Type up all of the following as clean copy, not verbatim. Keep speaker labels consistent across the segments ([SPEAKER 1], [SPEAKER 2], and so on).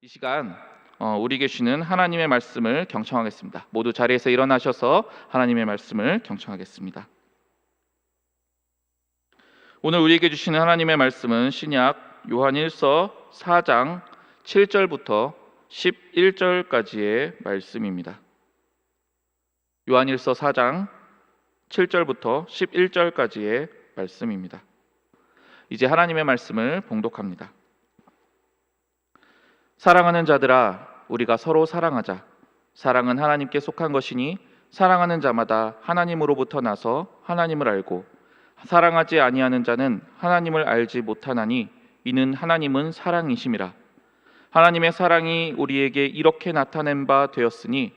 [SPEAKER 1] 이 시간 우리 계시는 하나님의 말씀을 경청하겠습니다. 모두 자리에서 일어나셔서 하나님의 말씀을 경청하겠습니다. 오늘 우리에게 주시는 하나님의 말씀은 신약 요한일서 4장 7절부터 11절까지의 말씀입니다. 요한일서 4장 7절부터 11절까지의 말씀입니다. 이제 하나님의 말씀을 봉독합니다. 사랑하는 자들아, 우리가 서로 사랑하자. 사랑은 하나님께 속한 것이니 사랑하는 자마다 하나님으로부터 나서 하나님을 알고 사랑하지 아니하는 자는 하나님을 알지 못하나니 이는 하나님은 사랑이심이라. 하나님의 사랑이 우리에게 이렇게 나타낸 바 되었으니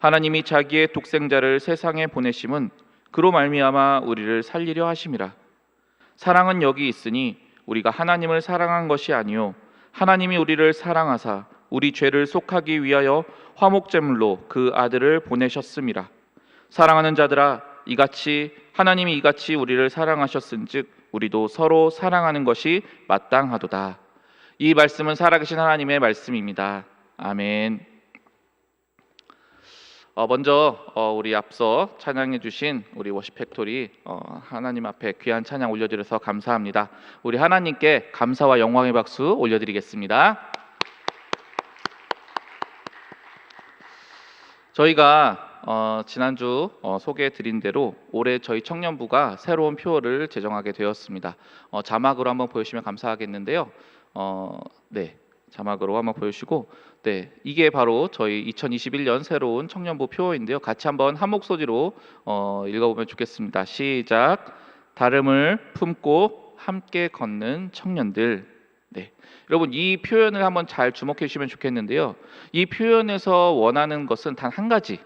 [SPEAKER 1] 하나님이 자기의 독생자를 세상에 보내심은 그로 말미암아 우리를 살리려 하심이라. 사랑은 여기 있으니 우리가 하나님을 사랑한 것이 아니요 하나님이 우리를 사랑하사 우리 죄를 속하기 위하여 화목제물로 그 아들을 보내셨음이라. 사랑하는 자들아, 하나님이 이같이 우리를 사랑하셨은즉 우리도 서로 사랑하는 것이 마땅하도다. 이 말씀은 살아계신 하나님의 말씀입니다. 아멘. 먼저 우리 앞서 찬양해 주신 우리 워십 팩토리 하나님 앞에 귀한 찬양 올려드려서 감사합니다. 우리 하나님께 감사와 영광의 박수 올려드리겠습니다. 저희가 지난주 소개해 드린 대로 올해 저희 청년부가 새로운 표어를 제정하게 되었습니다. 자막으로 한번 보여주시면 감사하겠는데요. 자막으로 한번 보여주시고, 이게 바로 저희 2021년 새로운 청년부 표어인데요. 같이 한번 한 목소리로 읽어보면 좋겠습니다. 시작. 다름을 품고 함께 걷는 청년들. 여러분, 이 표현을 한번 잘 주목해 주시면 좋겠는데요. 이 표현에서 원하는 것은 단 한 가지,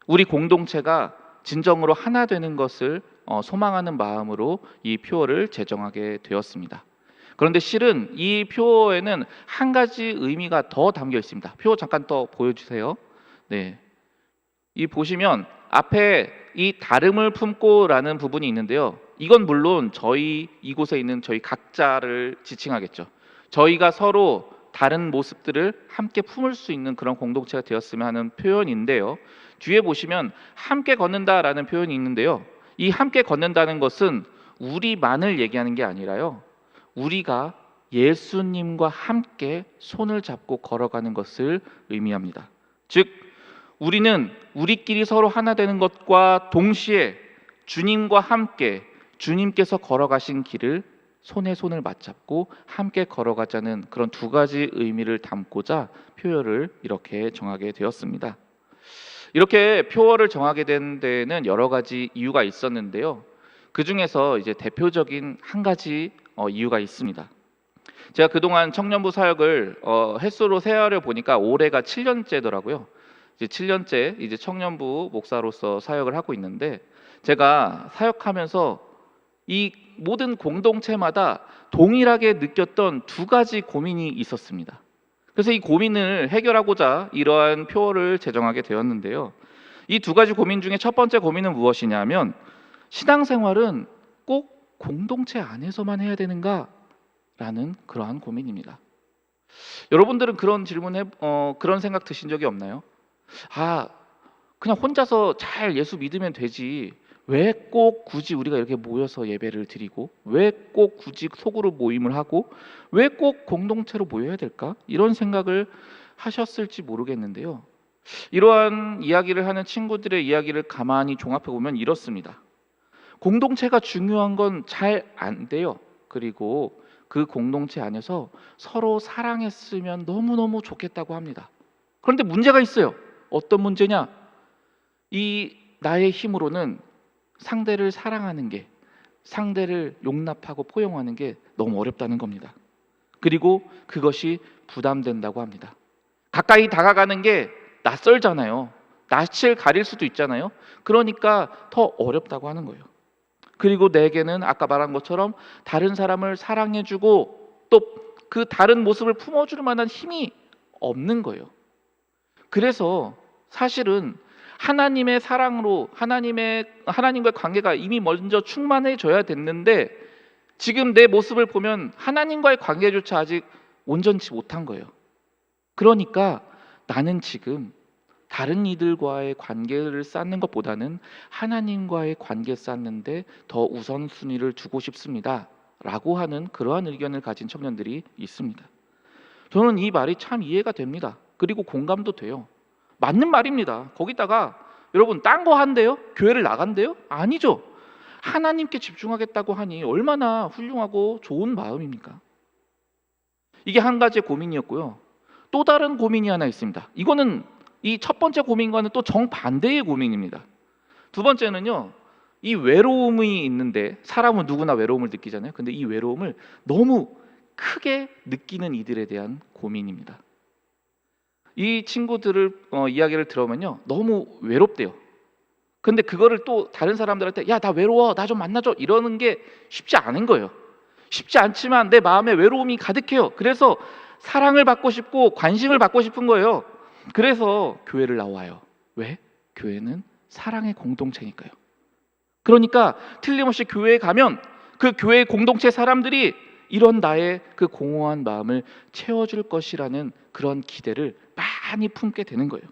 [SPEAKER 1] 우리 공동체가 진정으로 하나 되는 것을 소망하는 마음으로 이 표어를 제정하게 되었습니다. 그런데 실은 이 표어에는 한 가지 의미가 더 담겨 있습니다. 표 잠깐 더 보여주세요. 이 보시면 앞에 이 다름을 품고라는 부분이 있는데요. 이건 물론 저희 이곳에 있는 저희 각자를 지칭하겠죠. 저희가 서로 다른 모습들을 함께 품을 수 있는 그런 공동체가 되었으면 하는 표현인데요. 뒤에 보시면 함께 걷는다라는 표현이 있는데요. 이 함께 걷는다는 것은 우리만을 얘기하는 게 아니라요. 우리가 예수님과 함께 손을 잡고 걸어가는 것을 의미합니다. 즉, 우리는 우리끼리 서로 하나 되는 것과 동시에 주님과 함께 주님께서 걸어가신 길을 손에 손을 맞잡고 함께 걸어가자는 그런 두 가지 의미를 담고자 표어를 이렇게 정하게 되었습니다. 이렇게 표어를 정하게 된 데에는 여러 가지 이유가 있었는데요. 그 중에서 이제 대표적인 한 가지 이유가 있습니다. 제가 그동안 청년부 사역을 횟수로 세어려 보니까 올해가 7년째더라고요. 이제 7년째 이제 청년부 목사로서 사역을 하고 있는데, 제가 사역하면서 이 모든 공동체마다 동일하게 느꼈던 두 가지 고민이 있었습니다. 그래서 이 고민을 해결하고자 이러한 표어를 제정하게 되었는데요. 이 두 가지 고민 중에 첫 번째 고민은 무엇이냐면, 신앙생활은 꼭 공동체 안에서만 해야 되는가? 라는 그러한 고민입니다. 여러분들은 그런 그런 생각 드신 적이 없나요? 그냥 혼자서 잘 예수 믿으면 되지, 왜 꼭 굳이 우리가 이렇게 모여서 예배를 드리고, 왜 꼭 굳이 소그룹 모임을 하고, 왜 꼭 공동체로 모여야 될까? 이런 생각을 하셨을지 모르겠는데요. 이러한 이야기를 하는 친구들의 이야기를 가만히 종합해 보면 이렇습니다. 공동체가 중요한 건 잘 안 돼요. 그리고 그 공동체 안에서 서로 사랑했으면 너무너무 좋겠다고 합니다. 그런데 문제가 있어요. 어떤 문제냐? 이 나의 힘으로는 상대를 사랑하는 게, 상대를 용납하고 포용하는 게 너무 어렵다는 겁니다. 그리고 그것이 부담된다고 합니다. 가까이 다가가는 게 낯설잖아요. 낯을 가릴 수도 있잖아요. 그러니까 더 어렵다고 하는 거예요. 그리고 내게는 아까 말한 것처럼 다른 사람을 사랑해주고 또 그 다른 모습을 품어줄 만한 힘이 없는 거예요. 그래서 사실은 하나님의 사랑으로 하나님과의 관계가 이미 먼저 충만해져야 됐는데, 지금 내 모습을 보면 하나님과의 관계조차 아직 온전치 못한 거예요. 그러니까 나는 지금 다른 이들과의 관계를 쌓는 것보다는 하나님과의 관계 쌓는데 더 우선순위를 두고 싶습니다 라고 하는 그러한 의견을 가진 청년들이 있습니다. 저는 이 말이 참 이해가 됩니다. 그리고 공감도 돼요. 맞는 말입니다. 거기다가 여러분 딴 거 한대요? 교회를 나간대요? 아니죠. 하나님께 집중하겠다고 하니 얼마나 훌륭하고 좋은 마음입니까? 이게 한 가지의 고민이었고요. 또 다른 고민이 하나 있습니다. 이거는 이 첫 번째 고민과는 또 정반대의 고민입니다. 두 번째는요. 이 외로움이 있는데 사람은 누구나 외로움을 느끼잖아요. 근데 이 외로움을 너무 크게 느끼는 이들에 대한 고민입니다. 이 친구들을 이야기를 들어보면요. 너무 외롭대요. 근데 그거를 또 다른 사람들한테 야, 나 외로워. 나 좀 만나줘. 이러는 게 쉽지 않은 거예요. 쉽지 않지만 내 마음에 외로움이 가득해요. 그래서 사랑을 받고 싶고 관심을 받고 싶은 거예요. 그래서 교회를 나와요. 왜? 교회는 사랑의 공동체니까요. 그러니까 틀림없이 교회에 가면 그 교회 공동체 사람들이 이런 나의 그 공허한 마음을 채워줄 것이라는 그런 기대를 많이 품게 되는 거예요.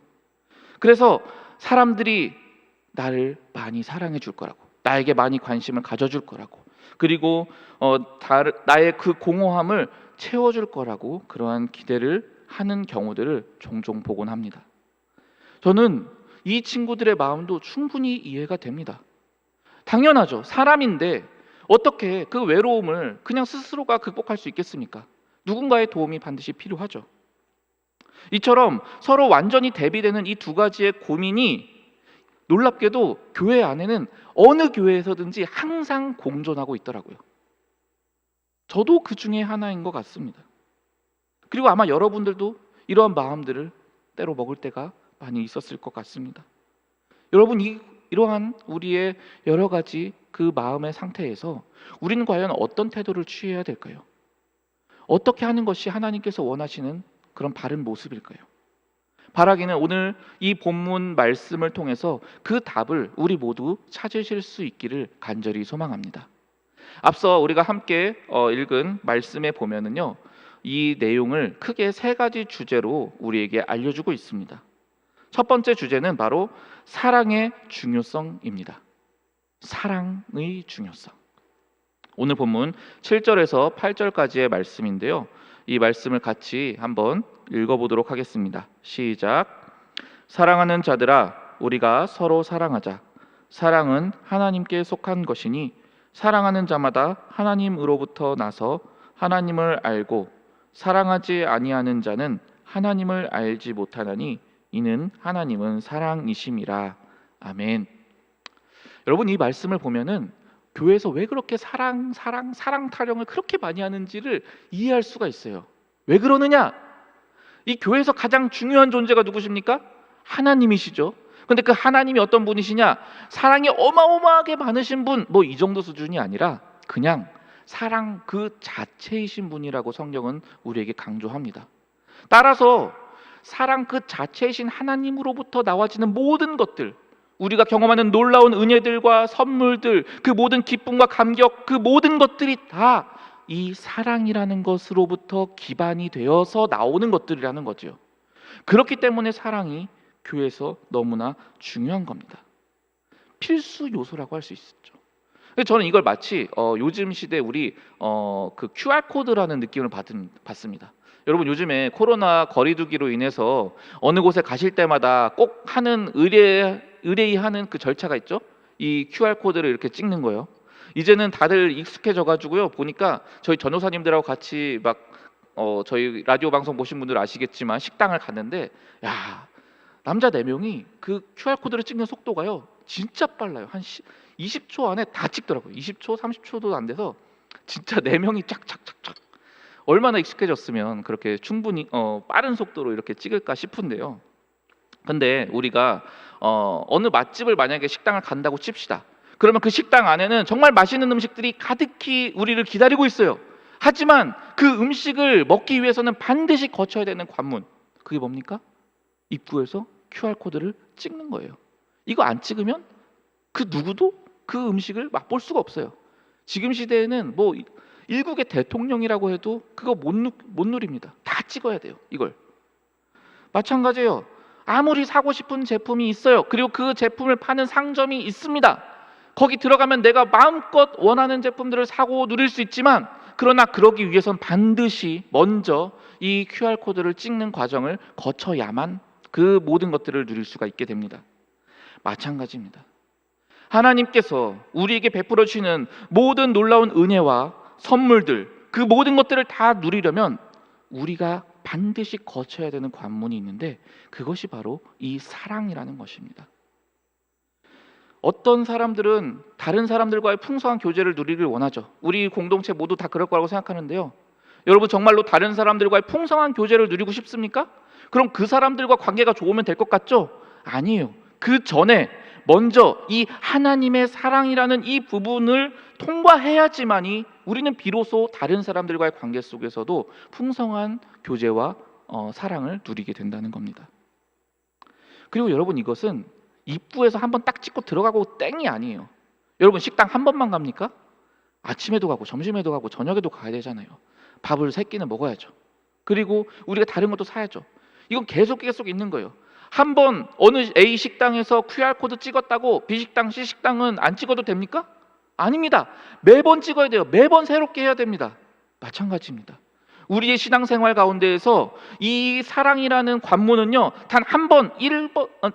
[SPEAKER 1] 그래서 사람들이 나를 많이 사랑해 줄 거라고, 나에게 많이 관심을 가져줄 거라고, 그리고 나의 그 공허함을 채워줄 거라고 그러한 기대를 하는 경우들을 종종 보곤 합니다. 저는 이 친구들의 마음도 충분히 이해가 됩니다. 당연하죠. 사람인데 어떻게 그 외로움을 그냥 스스로가 극복할 수 있겠습니까? 누군가의 도움이 반드시 필요하죠. 이처럼 서로 완전히 대비되는 이 두 가지의 고민이 놀랍게도 교회 안에는 어느 교회에서든지 항상 공존하고 있더라고요. 저도 그 중에 하나인 것 같습니다. 그리고 아마 여러분들도 이러한 마음들을 때로 먹을 때가 많이 있었을 것 같습니다. 여러분, 이러한 우리의 여러 가지 그 마음의 상태에서 우리는 과연 어떤 태도를 취해야 될까요? 어떻게 하는 것이 하나님께서 원하시는 그런 바른 모습일까요? 바라기는 오늘 이 본문 말씀을 통해서 그 답을 우리 모두 찾으실 수 있기를 간절히 소망합니다. 앞서 우리가 함께 읽은 말씀에 보면은요, 이 내용을 크게 세 가지 주제로 우리에게 알려주고 있습니다. 첫 번째 주제는 바로 사랑의 중요성입니다. 사랑의 중요성. 오늘 본문 7절에서 8절까지의 말씀인데요. 이 말씀을 같이 한번 읽어보도록 하겠습니다. 시작. 사랑하는 자들아, 우리가 서로 사랑하자. 사랑은 하나님께 속한 것이니 사랑하는 자마다 하나님으로부터 나서 하나님을 알고 사랑하지 아니하는 자는 하나님을 알지 못하나니 이는 하나님은 사랑이심이라. 아멘. 여러분, 이 말씀을 보면은 교회에서 왜 그렇게 사랑 타령을 그렇게 많이 하는지를 이해할 수가 있어요. 왜 그러느냐? 이 교회에서 가장 중요한 존재가 누구십니까? 하나님이시죠. 근데 그 하나님이 어떤 분이시냐? 사랑이 어마어마하게 많으신 분, 뭐 이 정도 수준이 아니라 그냥 사랑 그 자체이신 분이라고 성경은 우리에게 강조합니다. 따라서 사랑 그 자체이신 하나님으로부터 나와지는 모든 것들, 우리가 경험하는 놀라운 은혜들과 선물들, 그 모든 기쁨과 감격, 그 모든 것들이 다 이 사랑이라는 것으로부터 기반이 되어서 나오는 것들이라는 거죠. 그렇기 때문에 사랑이 교회에서 너무나 중요한 겁니다. 필수 요소라고 할 수 있죠. 저는 이걸 마치 요즘 시대 우리 그 QR 코드라는 느낌을 받습니다. 여러분, 요즘에 코로나 거리두기로 인해서 어느 곳에 가실 때마다 꼭 하는 의뢰하는 그 절차가 있죠. 이 QR 코드를 이렇게 찍는 거예요. 이제는 다들 익숙해져 가지고요. 보니까 저희 전도사님들하고 같이 막 저희 라디오 방송 보신 분들 아시겠지만 식당을 갔는데, 야, 남자 4명이 그 QR 코드를 찍는 속도가요 진짜 빨라요. 한 20초 안에 다 찍더라고요. 20초, 30초도 안 돼서 진짜 4명이 쫙쫙쫙쫙. 얼마나 익숙해졌으면 그렇게 충분히 빠른 속도로 이렇게 찍을까 싶은데요. 근데 우리가 어느 맛집을 만약에 식당을 간다고 칩시다. 그러면 그 식당 안에는 정말 맛있는 음식들이 가득히 우리를 기다리고 있어요. 하지만 그 음식을 먹기 위해서는 반드시 거쳐야 되는 관문, 그게 뭡니까? 입구에서 QR코드를 찍는 거예요. 이거 안 찍으면 그 누구도 그 음식을 맛볼 수가 없어요. 지금 시대에는 뭐 일국의 대통령이라고 해도 그거 못 누립니다. 다 찍어야 돼요, 이걸. 마찬가지예요. 아무리 사고 싶은 제품이 있어요. 그리고 그 제품을 파는 상점이 있습니다. 거기 들어가면 내가 마음껏 원하는 제품들을 사고 누릴 수 있지만, 그러나 그러기 위해선 반드시 먼저 이 QR코드를 찍는 과정을 거쳐야만 그 모든 것들을 누릴 수가 있게 됩니다. 마찬가지입니다. 하나님께서 우리에게 베풀어 주시는 모든 놀라운 은혜와 선물들, 그 모든 것들을 다 누리려면 우리가 반드시 거쳐야 되는 관문이 있는데, 그것이 바로 이 사랑이라는 것입니다. 어떤 사람들은 다른 사람들과의 풍성한 교제를 누리길 원하죠. 우리 공동체 모두 다 그럴 거라고 생각하는데요. 여러분, 정말로 다른 사람들과의 풍성한 교제를 누리고 싶습니까? 그럼 그 사람들과 관계가 좋으면 될 것 같죠? 아니에요. 그 전에 먼저 이 하나님의 사랑이라는 이 부분을 통과해야지만이 우리는 비로소 다른 사람들과의 관계 속에서도 풍성한 교제와 사랑을 누리게 된다는 겁니다. 그리고 여러분, 이것은 입구에서 한번 딱 찍고 들어가고 땡이 아니에요. 여러분, 식당 한 번만 갑니까? 아침에도 가고 점심에도 가고 저녁에도 가야 되잖아요. 밥을 3끼는 먹어야죠. 그리고 우리가 다른 것도 사야죠. 이건 계속 있는 거예요. 한번 어느 A 식당에서 QR코드 찍었다고 B 식당, C 식당은 안 찍어도 됩니까? 아닙니다. 매번 찍어야 돼요. 매번 새롭게 해야 됩니다. 마찬가지입니다. 우리의 신앙생활 가운데에서 이 사랑이라는 관문은요, 단 한 번,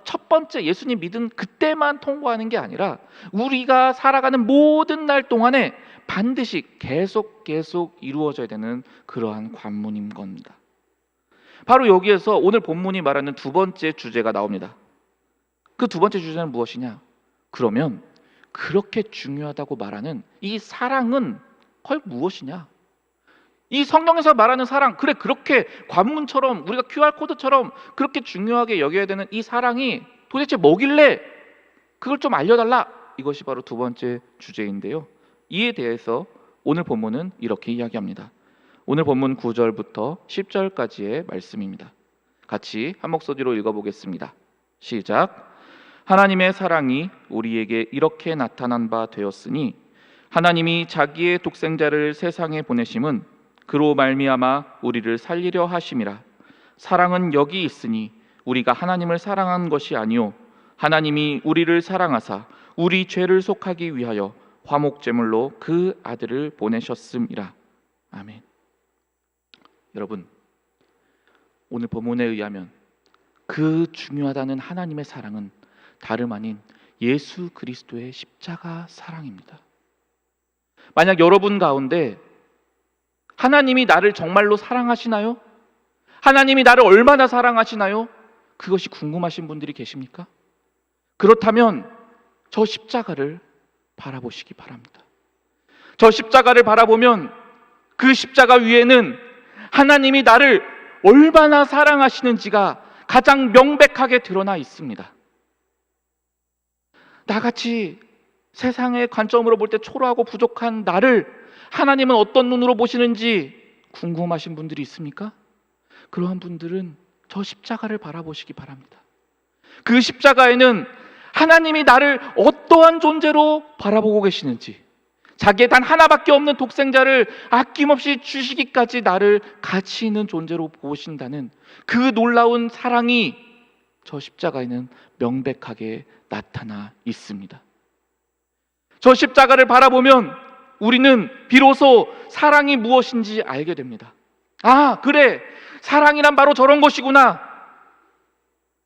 [SPEAKER 1] 첫 번째 예수님 믿은 그때만 통과하는 게 아니라 우리가 살아가는 모든 날 동안에 반드시 계속 이루어져야 되는 그러한 관문인 겁니다. 바로 여기에서 오늘 본문이 말하는 두 번째 주제가 나옵니다. 그 두 번째 주제는 무엇이냐? 그러면 그렇게 중요하다고 말하는 이 사랑은 과연 무엇이냐? 이 성경에서 말하는 사랑, 그래, 그렇게 관문처럼 우리가 QR코드처럼 그렇게 중요하게 여겨야 되는 이 사랑이 도대체 뭐길래 그걸 좀 알려달라. 이것이 바로 두 번째 주제인데요. 이에 대해서 오늘 본문은 이렇게 이야기합니다. 오늘 본문 9절부터 10절까지의 말씀입니다. 같이 한 목소리로 읽어보겠습니다. 시작. 하나님의 사랑이 우리에게 이렇게 나타난 바 되었으니 하나님이 자기의 독생자를 세상에 보내심은 그로 말미암아 우리를 살리려 하심이라. 사랑은 여기 있으니 우리가 하나님을 사랑한 것이 아니요 하나님이 우리를 사랑하사 우리 죄를 속하기 위하여 화목제물로 그 아들을 보내셨음이라. 아멘. 여러분, 오늘 본문에 의하면 그 중요하다는 하나님의 사랑은 다름 아닌 예수 그리스도의 십자가 사랑입니다. 만약 여러분 가운데 하나님이 나를 정말로 사랑하시나요? 하나님이 나를 얼마나 사랑하시나요? 그것이 궁금하신 분들이 계십니까? 그렇다면 저 십자가를 바라보시기 바랍니다. 저 십자가를 바라보면 그 십자가 위에는 하나님이 나를 얼마나 사랑하시는지가 가장 명백하게 드러나 있습니다. 나같이 세상의 관점으로 볼 때 초라하고 부족한 나를 하나님은 어떤 눈으로 보시는지 궁금하신 분들이 있습니까? 그러한 분들은 저 십자가를 바라보시기 바랍니다. 그 십자가에는 하나님이 나를 어떠한 존재로 바라보고 계시는지, 자기의 단 하나밖에 없는 독생자를 아낌없이 주시기까지 나를 가치 있는 존재로 보신다는 그 놀라운 사랑이 저 십자가에는 명백하게 나타나 있습니다. 저 십자가를 바라보면 우리는 비로소 사랑이 무엇인지 알게 됩니다. 아, 그래, 사랑이란 바로 저런 것이구나.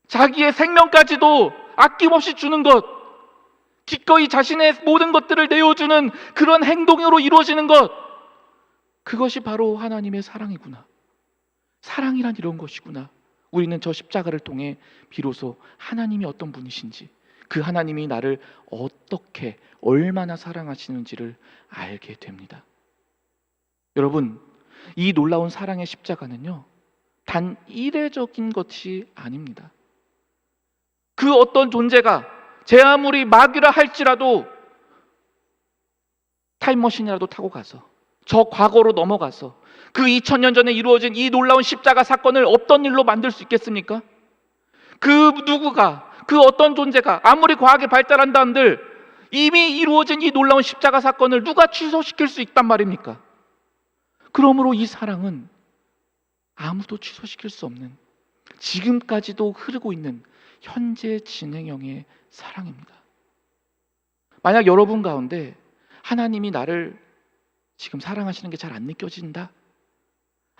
[SPEAKER 1] 자기의 생명까지도 아낌없이 주는 것, 기꺼이 자신의 모든 것들을 내어주는 그런 행동으로 이루어지는 것, 그것이 바로 하나님의 사랑이구나. 사랑이란 이런 것이구나. 우리는 저 십자가를 통해 비로소 하나님이 어떤 분이신지, 그 하나님이 나를 어떻게 얼마나 사랑하시는지를 알게 됩니다. 여러분, 이 놀라운 사랑의 십자가는요, 단 이례적인 것이 아닙니다. 그 어떤 존재가 제 아무리 마귀라 할지라도 타임머신이라도 타고 가서 저 과거로 넘어가서 그 2000년 전에 이루어진 이 놀라운 십자가 사건을 없던 일로 만들 수 있겠습니까? 그 누구가, 그 어떤 존재가 아무리 과학이 발달한다 한들 이미 이루어진 이 놀라운 십자가 사건을 누가 취소시킬 수 있단 말입니까? 그러므로 이 사랑은 아무도 취소시킬 수 없는 지금까지도 흐르고 있는 현재 진행형의 사랑입니다. 만약 여러분 가운데 하나님이 나를 지금 사랑하시는 게 잘 안 느껴진다,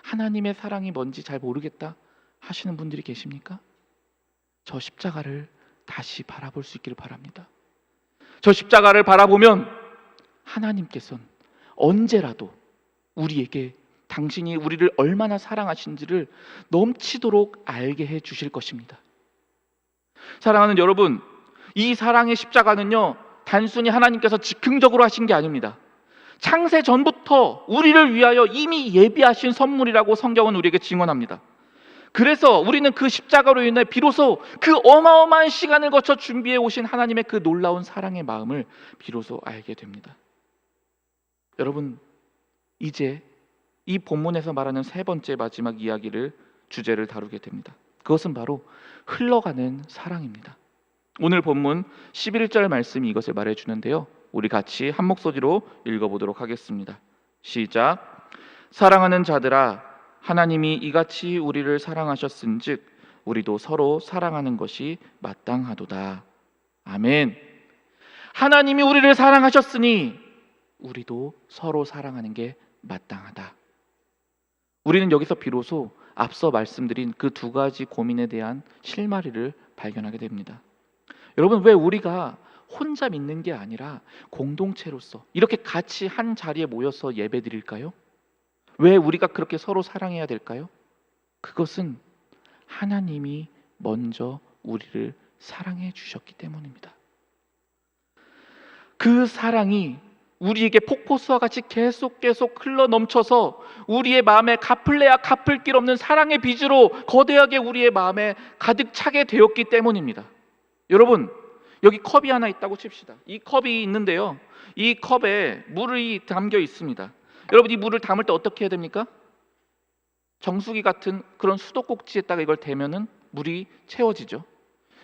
[SPEAKER 1] 하나님의 사랑이 뭔지 잘 모르겠다 하시는 분들이 계십니까? 저 십자가를 다시 바라볼 수 있기를 바랍니다. 저 십자가를 바라보면 하나님께서는 언제라도 우리에게 당신이 우리를 얼마나 사랑하신지를 넘치도록 알게 해 주실 것입니다. 사랑하는 여러분, 이 사랑의 십자가는요, 단순히 하나님께서 즉흥적으로 하신 게 아닙니다. 창세 전부터 우리를 위하여 이미 예비하신 선물이라고 성경은 우리에게 증언합니다. 그래서 우리는 그 십자가로 인해 비로소 그 어마어마한 시간을 거쳐 준비해 오신 하나님의 그 놀라운 사랑의 마음을 비로소 알게 됩니다. 여러분, 이제 이 본문에서 말하는 세 번째 마지막 주제를 다루게 됩니다. 그것은 바로 흘러가는 사랑입니다. 오늘 본문 11절 말씀이 이것을 말해주는데요, 우리 같이 한 목소리로 읽어보도록 하겠습니다. 시작. 사랑하는 자들아, 하나님이 이같이 우리를 사랑하셨은즉 우리도 서로 사랑하는 것이 마땅하도다. 아멘. 하나님이 우리를 사랑하셨으니 우리도 서로 사랑하는 게 마땅하다. 우리는 여기서 비로소 앞서 말씀드린 그 두 가지 고민에 대한 실마리를 발견하게 됩니다. 여러분, 왜 우리가 혼자 믿는 게 아니라 공동체로서 이렇게 같이 한 자리에 모여서 예배드릴까요? 왜 우리가 그렇게 서로 사랑해야 될까요? 그것은 하나님이 먼저 우리를 사랑해 주셨기 때문입니다. 그 사랑이 우리에게 폭포수와 같이 계속 흘러 넘쳐서 우리의 마음에 갚을래야 갚을 길 없는 사랑의 빚으로 거대하게 우리의 마음에 가득 차게 되었기 때문입니다. 여러분, 여기 컵이 하나 있다고 칩시다. 이 컵이 있는데요, 이 컵에 물이 담겨 있습니다. 여러분, 이 물을 담을 때 어떻게 해야 됩니까? 정수기 같은 그런 수도꼭지에다가 이걸 대면은 물이 채워지죠.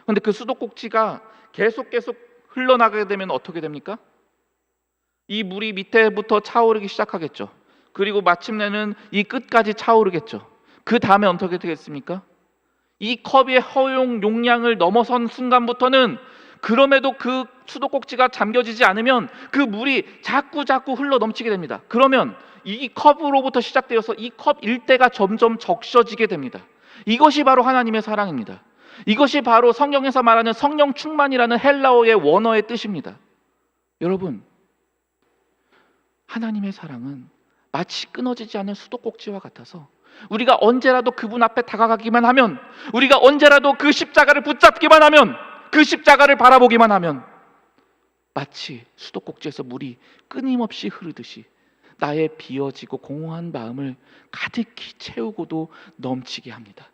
[SPEAKER 1] 그런데 그 수도꼭지가 계속 흘러나가게 되면 어떻게 됩니까? 이 물이 밑에부터 차오르기 시작하겠죠. 그리고 마침내는 이 끝까지 차오르겠죠. 그 다음에 어떻게 되겠습니까? 이 컵의 허용 용량을 넘어선 순간부터는, 그럼에도 그 수도꼭지가 잠겨지지 않으면 그 물이 자꾸 흘러 넘치게 됩니다. 그러면 이 컵으로부터 시작되어서 이 컵 일대가 점점 적셔지게 됩니다. 이것이 바로 하나님의 사랑입니다. 이것이 바로 성경에서 말하는 성령 충만이라는 헬라어의 원어의 뜻입니다. 여러분, 하나님의 사랑은 마치 끊어지지 않는 수도꼭지와 같아서 우리가 언제라도 그분 앞에 다가가기만 하면, 우리가 언제라도 그 십자가를 붙잡기만 하면, 그 십자가를 바라보기만 하면 마치 수도꼭지에서 물이 끊임없이 흐르듯이 나의 비어지고 공허한 마음을 가득히 채우고도 넘치게 합니다.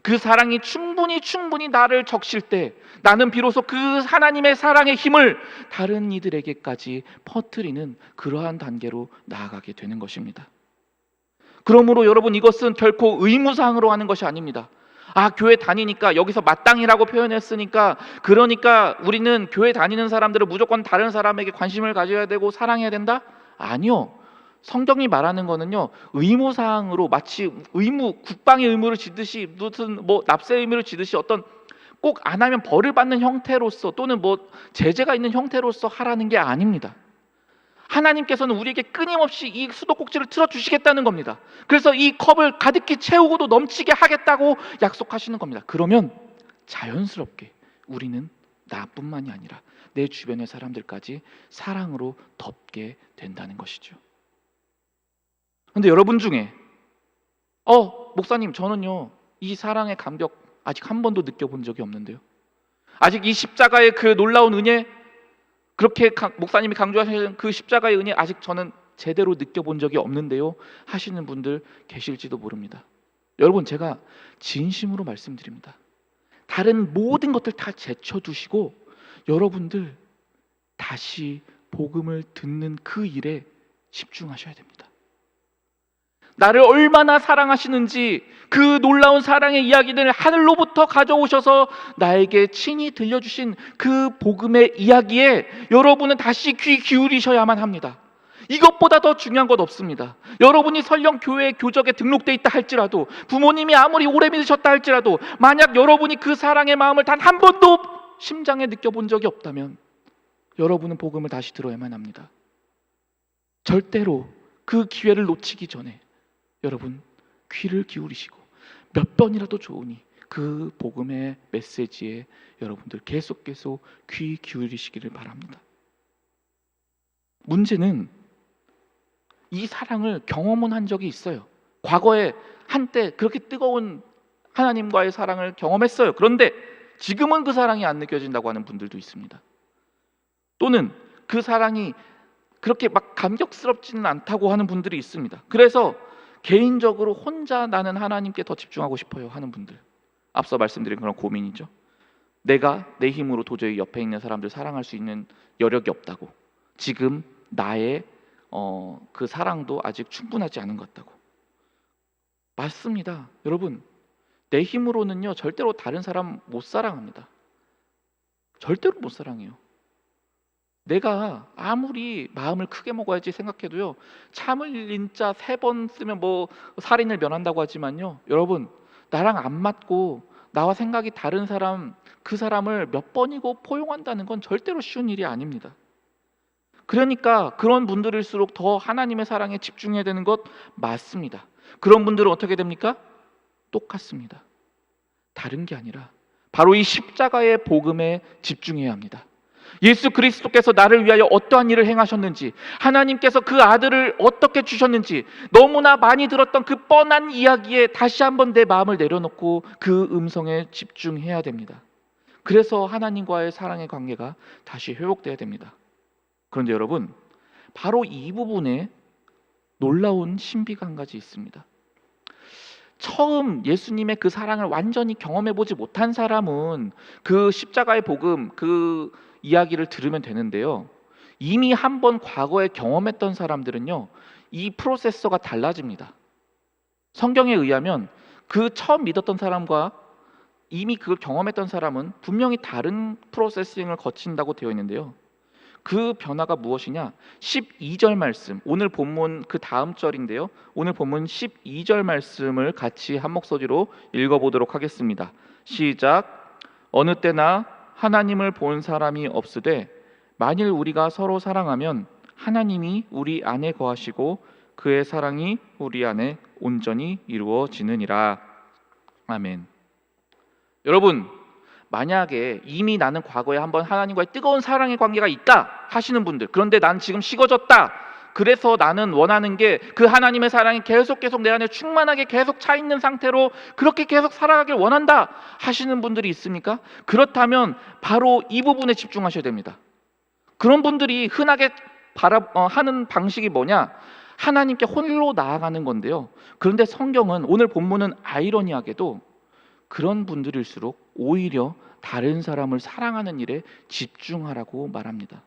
[SPEAKER 1] 그 사랑이 충분히 나를 적실 때 나는 비로소 그 하나님의 사랑의 힘을 다른 이들에게까지 퍼뜨리는 그러한 단계로 나아가게 되는 것입니다. 그러므로 여러분, 이것은 결코 의무사항으로 하는 것이 아닙니다. 교회 다니니까, 여기서 마땅히라고 표현했으니까 그러니까 우리는 교회 다니는 사람들은 무조건 다른 사람에게 관심을 가져야 되고 사랑해야 된다? 아니요. 성경이 말하는 거는요, 의무사항으로, 마치 국방의 의무를 지듯이, 무슨 납세 의무를 지듯이 어떤 꼭 안 하면 벌을 받는 형태로서 또는 제재가 있는 형태로서 하라는 게 아닙니다. 하나님께서는 우리에게 끊임없이 이 수도꼭지를 틀어주시겠다는 겁니다. 그래서 이 컵을 가득히 채우고도 넘치게 하겠다고 약속하시는 겁니다. 그러면 자연스럽게 우리는 나뿐만이 아니라 내 주변의 사람들까지 사랑으로 덮게 된다는 것이죠. 그런데 여러분 중에 목사님, 저는요 이 사랑의 감격 아직 한 번도 느껴본 적이 없는데요, 아직 이 십자가의 그 놀라운 은혜, 그렇게 목사님이 강조하시는 그 십자가의 은혜 아직 저는 제대로 느껴본 적이 없는데요 하시는 분들 계실지도 모릅니다. 여러분, 제가 진심으로 말씀드립니다. 다른 모든 것들 다 제쳐두시고 여러분들 다시 복음을 듣는 그 일에 집중하셔야 됩니다. 나를 얼마나 사랑하시는지 그 놀라운 사랑의 이야기들을 하늘로부터 가져오셔서 나에게 친히 들려주신 그 복음의 이야기에 여러분은 다시 귀 기울이셔야만 합니다. 이것보다 더 중요한 것 없습니다. 여러분이 설령 교회 교적에 등록돼 있다 할지라도, 부모님이 아무리 오래 믿으셨다 할지라도, 만약 여러분이 그 사랑의 마음을 단 한 번도 심장에 느껴본 적이 없다면 여러분은 복음을 다시 들어야만 합니다. 절대로 그 기회를 놓치기 전에 여러분 귀를 기울이시고 몇 번이라도 좋으니 그 복음의 메시지에 여러분들 계속 귀 기울이시기를 바랍니다. 문제는 이 사랑을 경험은 한 적이 있어요. 과거에 한때 그렇게 뜨거운 하나님과의 사랑을 경험했어요. 그런데 지금은 그 사랑이 안 느껴진다고 하는 분들도 있습니다. 또는 그 사랑이 그렇게 막 감격스럽지는 않다고 하는 분들이 있습니다. 그래서 개인적으로 혼자 나는 하나님께 더 집중하고 싶어요 하는 분들, 앞서 말씀드린 그런 고민이죠. 내가 내 힘으로 도저히 옆에 있는 사람들 사랑할 수 있는 여력이 없다고, 지금 나의 그 사랑도 아직 충분하지 않은 것 같다고. 맞습니다. 여러분, 내 힘으로는요 절대로 다른 사람 못 사랑합니다. 절대로 못 사랑해요. 내가 아무리 마음을 크게 먹어야지 생각해도요, 참을 인자 3번 쓰면 뭐 살인을 면한다고 하지만요, 여러분 나랑 안 맞고 나와 생각이 다른 사람, 그 사람을 몇 번이고 포용한다는 건 절대로 쉬운 일이 아닙니다. 그러니까 그런 분들일수록 더 하나님의 사랑에 집중해야 되는 것 맞습니다. 그런 분들은 어떻게 됩니까? 똑같습니다. 다른 게 아니라 바로 이 십자가의 복음에 집중해야 합니다. 예수 그리스도께서 나를 위하여 어떠한 일을 행하셨는지, 하나님께서 그 아들을 어떻게 주셨는지 너무나 많이 들었던 그 뻔한 이야기에 다시 한번 내 마음을 내려놓고 그 음성에 집중해야 됩니다. 그래서 하나님과의 사랑의 관계가 다시 회복돼야 됩니다. 그런데 여러분, 바로 이 부분에 놀라운 신비가 한 가지 있습니다. 처음 예수님의 그 사랑을 완전히 경험해보지 못한 사람은 그 십자가의 복음, 그 이야기를 들으면 되는데요, 이미 한번 과거에 경험했던 사람들은요 이 프로세서가 달라집니다. 성경에 의하면 그 처음 믿었던 사람과 이미 그걸 경험했던 사람은 분명히 다른 프로세싱을 거친다고 되어 있는데요, 그 변화가 무엇이냐? 12절 말씀, 오늘 본문 그 다음 절인데요, 오늘 본문 12절 말씀을 같이 한 목소리로 읽어보도록 하겠습니다. 시작. 어느 때나 하나님을 본 사람이 없으되 만일 우리가 서로 사랑하면 하나님이 우리 안에 거하시고 그의 사랑이 우리 안에 온전히 이루어지느니라. 아멘. 여러분, 만약에 이미 나는 과거에 한번 하나님과의 뜨거운 사랑의 관계가 있다 하시는 분들, 그런데 난 지금 식어졌다, 그래서 나는 원하는 게 그 하나님의 사랑이 계속 내 안에 충만하게 계속 차 있는 상태로 그렇게 계속 살아가길 원한다 하시는 분들이 있습니까? 그렇다면 바로 이 부분에 집중하셔야 됩니다. 그런 분들이 흔하게 하는 방식이 뭐냐? 하나님께 홀로 나아가는 건데요, 그런데 성경은, 오늘 본문은 아이러니하게도 그런 분들일수록 오히려 다른 사람을 사랑하는 일에 집중하라고 말합니다.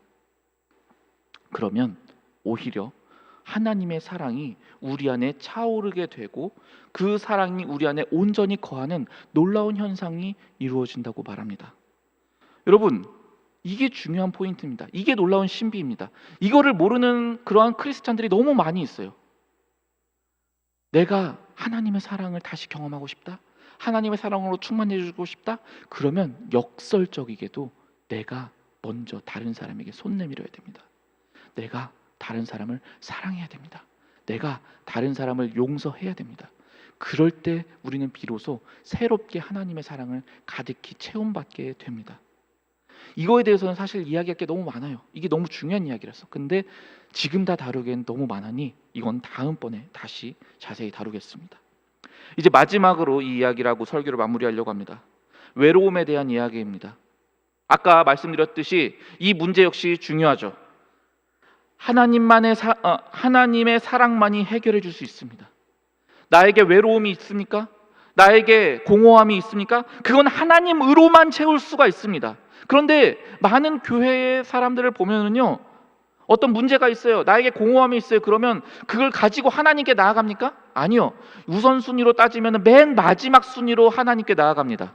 [SPEAKER 1] 그러면 오히려 하나님의 사랑이 우리 안에 차오르게 되고 그 사랑이 우리 안에 온전히 거하는 놀라운 현상이 이루어진다고 말합니다. 여러분, 이게 중요한 포인트입니다. 이게 놀라운 신비입니다. 이거를 모르는 그러한 크리스찬들이 너무 많이 있어요. 내가 하나님의 사랑을 다시 경험하고 싶다, 하나님의 사랑으로 충만해지고 싶다, 그러면 역설적이게도 내가 먼저 다른 사람에게 손 내밀어야 됩니다. 내가 다른 사람을 사랑해야 됩니다. 내가 다른 사람을 용서해야 됩니다. 그럴 때 우리는 비로소 새롭게 하나님의 사랑을 가득히 체험받게 됩니다. 이거에 대해서는 사실 이야기할 게 너무 많아요. 이게 너무 중요한 이야기라서. 근데 지금 다 다루기엔 너무 많으니 이건 다음번에 다시 자세히 다루겠습니다. 이제 마지막으로 이 이야기라고 설교를 마무리하려고 합니다. 외로움에 대한 이야기입니다. 아까 말씀드렸듯이 이 문제 역시 중요하죠. 하나님의 사랑만이 해결해 줄 수 있습니다. 나에게 외로움이 있습니까? 나에게 공허함이 있습니까? 그건 하나님으로만 채울 수가 있습니다. 그런데 많은 교회의 사람들을 보면은요, 어떤 문제가 있어요. 나에게 공허함이 있어요. 그러면 그걸 가지고 하나님께 나아갑니까? 아니요. 우선순위로 따지면 맨 마지막 순위로 하나님께 나아갑니다.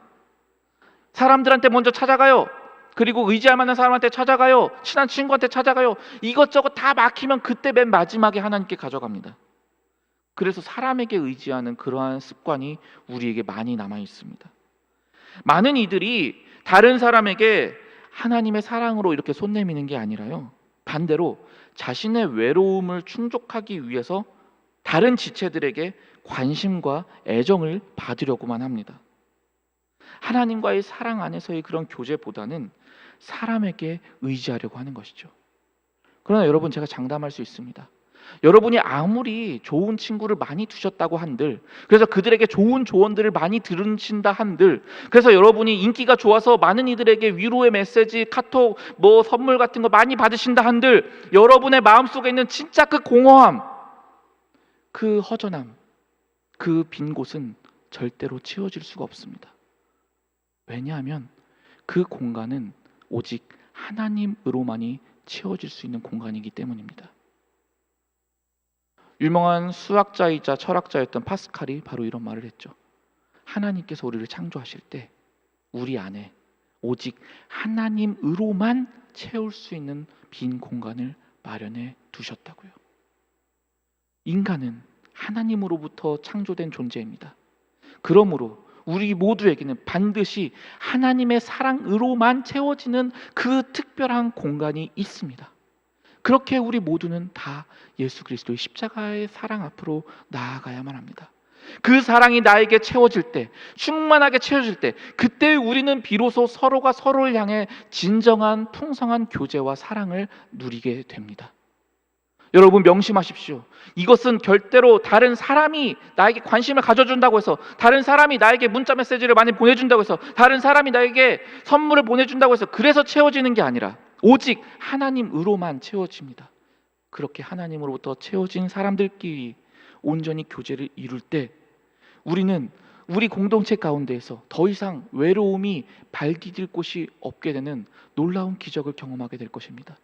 [SPEAKER 1] 사람들한테 먼저 찾아가요. 그리고 의지할 만한 사람한테 찾아가요. 친한 친구한테 찾아가요. 이것저것 다 막히면 그때 맨 마지막에 하나님께 가져갑니다. 그래서 사람에게 의지하는 그러한 습관이 우리에게 많이 남아 있습니다. 많은 이들이 다른 사람에게 하나님의 사랑으로 이렇게 손 내미는 게 아니라요, 반대로 자신의 외로움을 충족하기 위해서 다른 지체들에게 관심과 애정을 받으려고만 합니다. 하나님과의 사랑 안에서의 그런 교제보다는 사람에게 의지하려고 하는 것이죠. 그러나 여러분, 제가 장담할 수 있습니다. 여러분이 아무리 좋은 친구를 많이 두셨다고 한들, 그래서 그들에게 좋은 조언들을 많이 들으신다 한들, 그래서 여러분이 인기가 좋아서 많은 이들에게 위로의 메시지, 카톡, 선물 같은 거 많이 받으신다 한들, 여러분의 마음속에 있는 진짜 그 공허함, 그 허전함, 그 빈 곳은 절대로 채워질 수가 없습니다. 왜냐하면 그 공간은 오직 하나님으로만이 채워질 수 있는 공간이기 때문입니다. 유명한 수학자이자 철학자였던 파스칼이 바로 이런 말을 했죠. 하나님께서 우리를 창조하실 때 우리 안에 오직 하나님으로만 채울 수 있는 빈 공간을 마련해 두셨다고요. 인간은 하나님으로부터 창조된 존재입니다. 그러므로 우리 모두에게는 반드시 하나님의 사랑으로만 채워지는 그 특별한 공간이 있습니다. 그렇게 우리 모두는 다 예수 그리스도의 십자가의 사랑 앞으로 나아가야만 합니다. 그 사랑이 나에게 채워질 때, 충만하게 채워질 때, 그때 우리는 비로소 서로가 서로를 향해 진정한 풍성한 교제와 사랑을 누리게 됩니다. 여러분, 명심하십시오. 이것은 절대로 다른 사람이 나에게 관심을 가져준다고 해서, 다른 사람이 나에게 문자 메시지를 많이 보내준다고 해서, 다른 사람이 나에게 선물을 보내준다고 해서 그래서 채워지는 게 아니라 오직 하나님으로만 채워집니다. 그렇게 하나님으로부터 채워진 사람들끼리 온전히 교제를 이룰 때 우리는 우리 공동체 가운데에서 더 이상 외로움이 발 디딜 곳이 없게 되는 놀라운 기적을 경험하게 될 것입니다.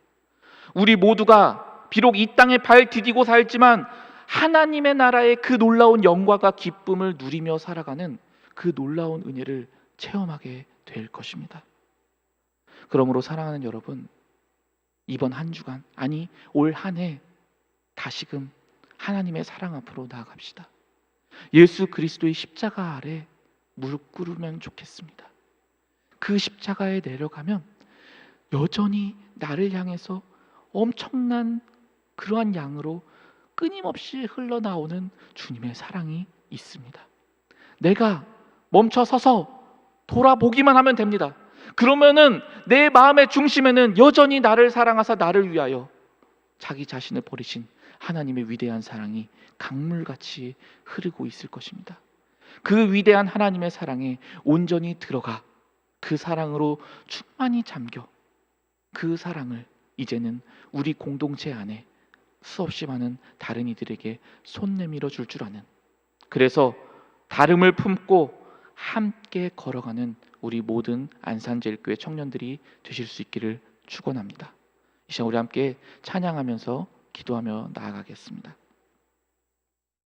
[SPEAKER 1] 우리 모두가 비록 이 땅에 발 디디고 살지만 하나님의 나라의 그 놀라운 영광과 기쁨을 누리며 살아가는 그 놀라운 은혜를 체험하게 될 것입니다. 그러므로 사랑하는 여러분, 이번 한 주간, 아니 올 한 해 다시금 하나님의 사랑 앞으로 나아갑시다. 예수 그리스도의 십자가 아래 무릎 꿇으면 좋겠습니다. 그 십자가에 내려가면 여전히 나를 향해서 엄청난 그러한 양으로 끊임없이 흘러나오는 주님의 사랑이 있습니다. 내가 멈춰 서서 돌아보기만 하면 됩니다. 그러면은 내 마음의 중심에는 여전히 나를 사랑하사 나를 위하여 자기 자신을 버리신 하나님의 위대한 사랑이 강물같이 흐르고 있을 것입니다. 그 위대한 하나님의 사랑에 온전히 들어가 그 사랑으로 충만히 잠겨 그 사랑을 이제는 우리 공동체 안에 수없이 많은 다른 이들에게 손 내밀어 줄 아는, 그래서 다름을 품고 함께 걸어가는 우리 모든 안산제일교회 청년들이 되실 수 있기를 축원합니다. 이 시간 우리 함께 찬양하면서 기도하며 나아가겠습니다.